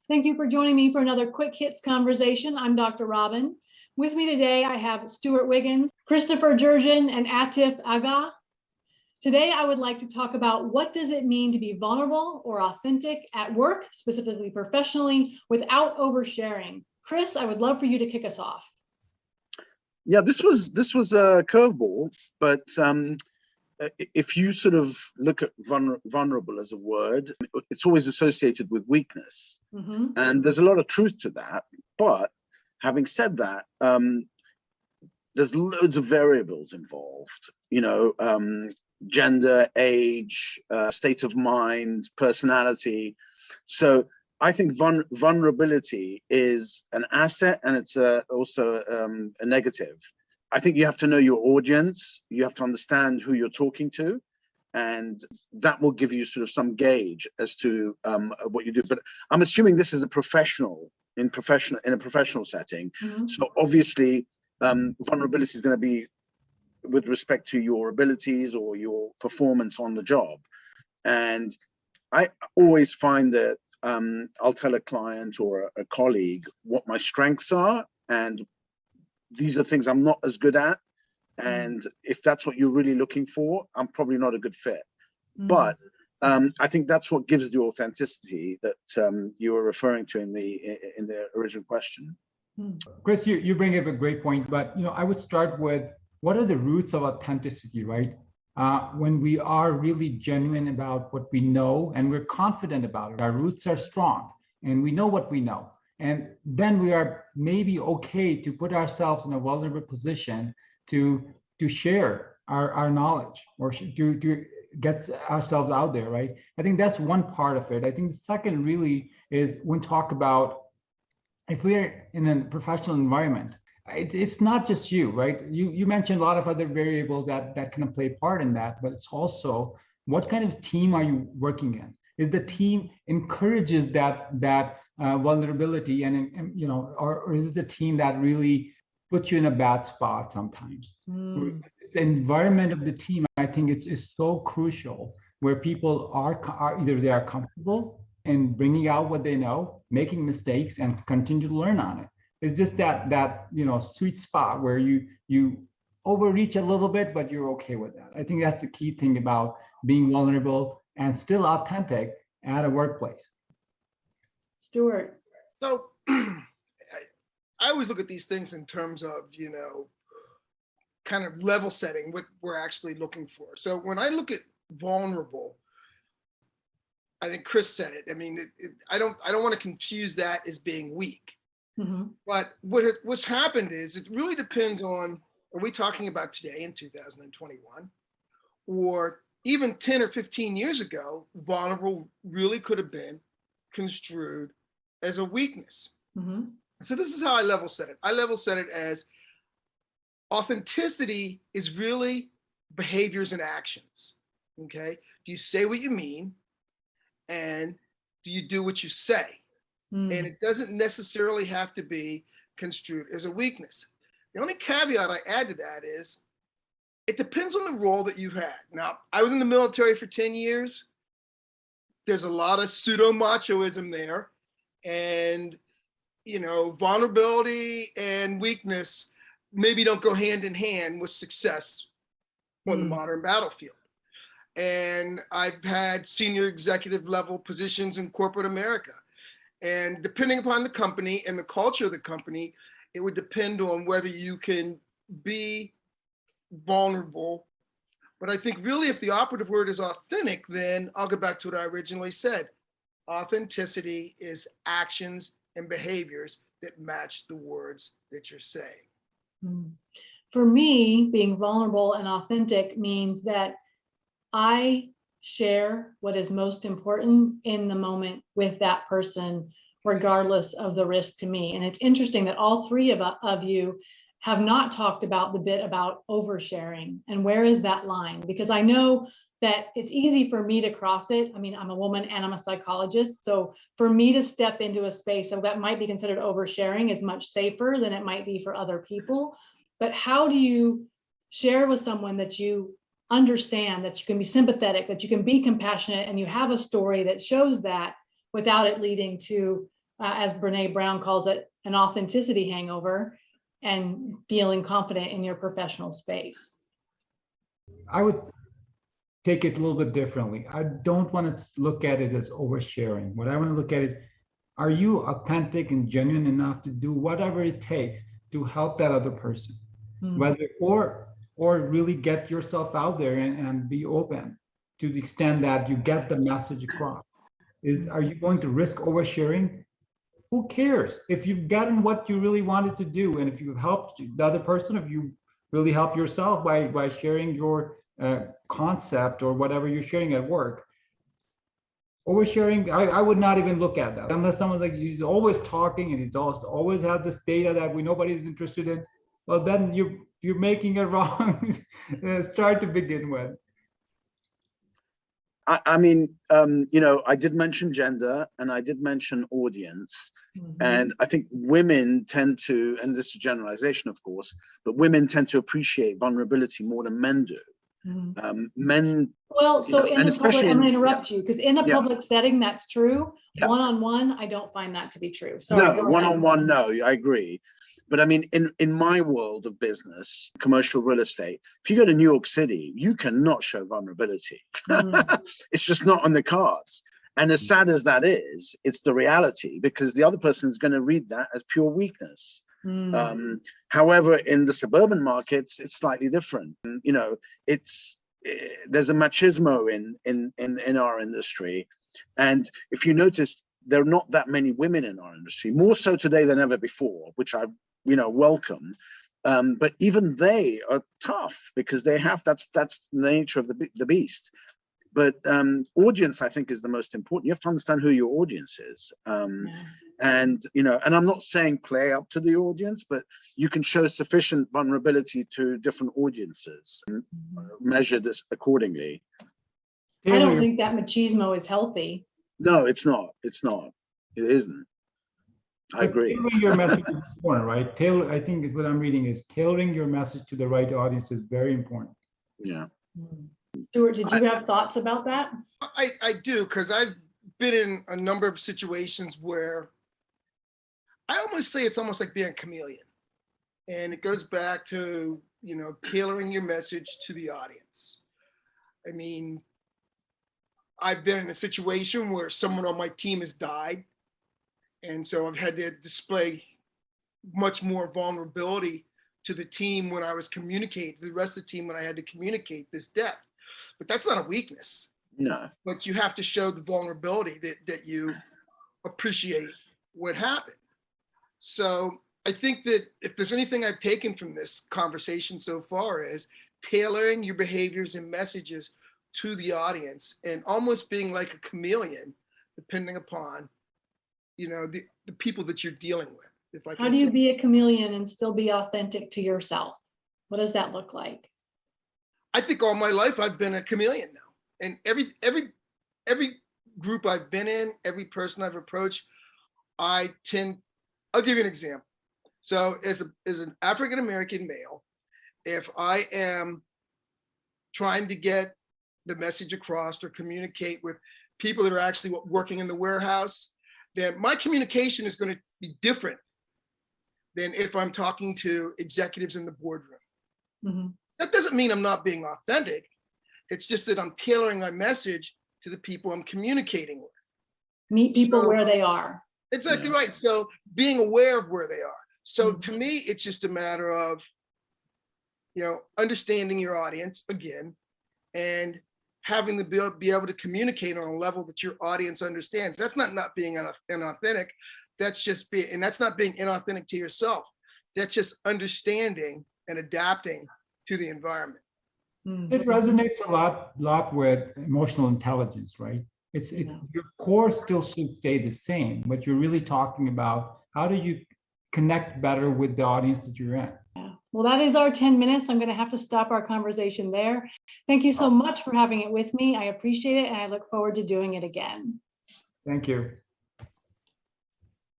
Thank you for joining me for another Quick Hits conversation. I'm Dr. Robyn. With me today, I have Stewart Wiggins, Christopher Jerjian, and Atif Agha. Today, I would like to talk about what does it mean to be vulnerable or authentic at work, specifically professionally, without oversharing. Chris, I would love for you to kick us off. Yeah, this was a curveball, but if you sort of look at vulnerable as a word, it's always associated with weakness. Mm-hmm. And there's a lot of truth to that. But having said that, there's loads of variables involved, gender, age, state of mind, personality. So I think vulnerability is an asset, and it's also a negative. I think you have to know your audience. You have to understand who you're talking to, and that will give you sort of some gauge as to what you do. But I'm assuming this is in a professional setting. Mm-hmm. So obviously, vulnerability is going to be with respect to your abilities or your performance on the job. And I always find that I'll tell a client or a colleague what my strengths are, and these are things I'm not as good at. And if that's what you're really looking for, I'm probably not a good fit. But I think that's what gives the authenticity that you were referring to in the original question. Chris, you bring up a great point, but I would start with what are the roots of authenticity, right? When we are really genuine about what we know and we're confident about it, our roots are strong and we know what we know. And then we are maybe okay to put ourselves in a vulnerable position to share our knowledge or to get ourselves out there, right? I think that's one part of it. I think the second really is when talk about if we're in a professional environment, it's not just you, right? You mentioned a lot of other variables that can play a part in that, but it's also what kind of team are you working in? Is the team encourages that vulnerability or is it the team that really puts you in a bad spot sometimes? The environment of the team, I think it's so crucial where people are either they are comfortable in bringing out what they know, making mistakes and continue to learn on it. It's just that sweet spot where you overreach a little bit, but you're okay with that. I think that's the key thing about being vulnerable and still authentic at a workplace. Stewart. So I always look at these things in terms of, kind of level setting what we're actually looking for. So when I look at vulnerable, I think Chris said it. I mean, I don't want to confuse that as being weak. Mm-hmm. But what's happened is it really depends on, are we talking about today in 2021 or even 10 or 15 years ago, vulnerable really could have been construed as a weakness. Mm-hmm. So this is how I level set it. I level set it as authenticity is really behaviors and actions. Okay. Do you say what you mean? And do you do what you say? And it doesn't necessarily have to be construed as a weakness. The only caveat I add to that is it depends on the role that you've had. Now, I was in the military for 10 years. There's a lot of pseudo-machoism there. And, vulnerability and weakness maybe don't go hand in hand with success on the modern battlefield. And I've had senior executive level positions in corporate America. And depending upon the company and the culture of the company, it would depend on whether you can be vulnerable. But I think really if the operative word is authentic, then I'll go back to what I originally said. Authenticity is actions and behaviors that match the words that you're saying. For me, being vulnerable and authentic means that I share what is most important in the moment with that person, regardless of the risk to me. And it's interesting that all three of you have not talked about the bit about oversharing and where is that line? Because I know that it's easy for me to cross it. I mean, I'm a woman and I'm a psychologist. So for me to step into a space that might be considered oversharing is much safer than it might be for other people. But how do you share with someone that you understand, that you can be sympathetic, that you can be compassionate, and you have a story that shows that without it leading to as Brene Brown calls it, an authenticity hangover, and feeling confident in your professional space? I would take it a little bit differently. I don't want to look at it as oversharing. What I want to look at is, are you authentic and genuine enough to do whatever it takes to help that other person? Whether or really get yourself out there and be open to the extent that you get the message across. Are you going to risk oversharing? Who cares? If you've gotten what you really wanted to do, and if you've helped the other person, if you really help yourself by sharing your concept or whatever you're sharing at work. Oversharing, I would not even look at that unless someone's like, he's always talking and he's always has this data that nobody's interested in. Well, then you're making a wrong start to begin with. I mean, you know, I did mention gender and I did mention audience. And I think women tend to, and this is generalization, of course, but women tend to appreciate vulnerability more than men do. Men. Well, so you know, in and the public, especially I'm going to interrupt you, because in a Yeah. public setting, that's true. Yeah. One-on-one, I don't find that to be true. Sorry, No, go ahead. one-on-one, no, I agree. But I mean, in my world of business, commercial real estate, if you go to New York City, you cannot show vulnerability. It's just not on the cards. And as sad as that is, it's the reality, because the other person is going to read that as pure weakness. However, in the suburban markets, it's slightly different. You know, there's a machismo in our industry. And if you notice, there are not that many women in our industry, more so today than ever before, which I, welcome. But even they are tough because they have, that's the nature of the beast. But audience, I think, is the most important. You have to understand who your audience is. And, and I'm not saying play up to the audience, but you can show sufficient vulnerability to different audiences and measure this accordingly. I don't think that machismo is healthy. No, it's not. It's not. It isn't. I agree. Tailoring your message is important, right? I think what I'm reading is tailoring your message to the right audience is very important. Yeah. Stewart, did you have thoughts about that? I do, because I've been in a number of situations where I almost say it's almost like being a chameleon. And it goes back to, tailoring your message to the audience. I mean, I've been in a situation where someone on my team has died. And so I've had to display much more vulnerability to the team when I was communicating, the rest of the team when I had to communicate this death. But that's not a weakness. No. But you have to show the vulnerability that you appreciate what happened. So I think that if there's anything I've taken from this conversation so far is tailoring your behaviors and messages to the audience and almost being like a chameleon, depending upon, the people that you're dealing with. If I can How do you be a chameleon and still be authentic to yourself? What does that look like? I think all my life I've been a chameleon now. And every group I've been in, every person I've approached, I'll give you an example. So as an African-American male, if I am trying to get the message across or communicate with people that are actually working in the warehouse, then my communication is going to be different than if I'm talking to executives in the boardroom. That doesn't mean I'm not being authentic. It's just that I'm tailoring my message to the people I'm communicating with. Meet people where they are. Exactly right. So being aware of where they are. So to me, it's just a matter of, understanding your audience again, and having to be able to communicate on a level that your audience understands. That's not being inauthentic. That's just and that's not being inauthentic to yourself. That's just understanding and adapting to the environment. It resonates a lot with emotional intelligence, right? It's your core still should stay the same, but you're really talking about how do you connect better with the audience that you're in. Well, that is our 10 minutes. I'm going to have to stop our conversation there. Thank you so much for having it with me. I appreciate it, and I look forward to doing it again. Thank you.